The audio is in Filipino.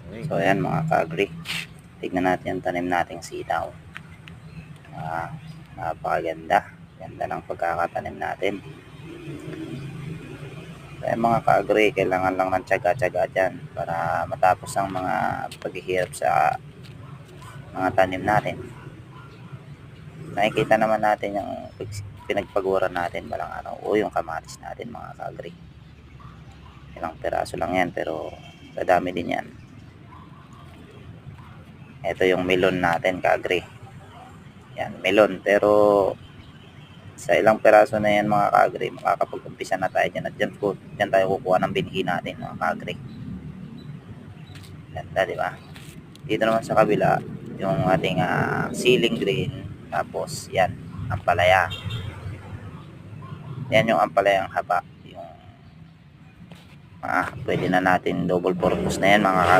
So ayan mga ka-agri, tignan natin yung tanim nating sitaw. Napakaganda, ganda ng pagkakatanim natin. Kaya mga ka-agri, kailangan lang ng tiyaga-tiyaga dyan para matapos ang mga paghihirap sa mga tanim natin. Nakikita naman natin yung pinagpaguran natin balang araw o yung kamatis natin mga ka-agri. Ilang piraso lang yan pero kadami din yan. Ito yung melon natin ka-agri. Yan, melon, pero sa ilang piraso na yan mga ka-agri, makakapag-umpisa na tayo dyan at dyan tayo kukuha ng binhi natin mga ka-agri. Ganda, di ba? Dito naman sa kabila, yung ating ceiling green, tapos yan, ampalaya. Yan yung ampalayang haba. Yung pwede na natin double purpose na yan mga ka-agri.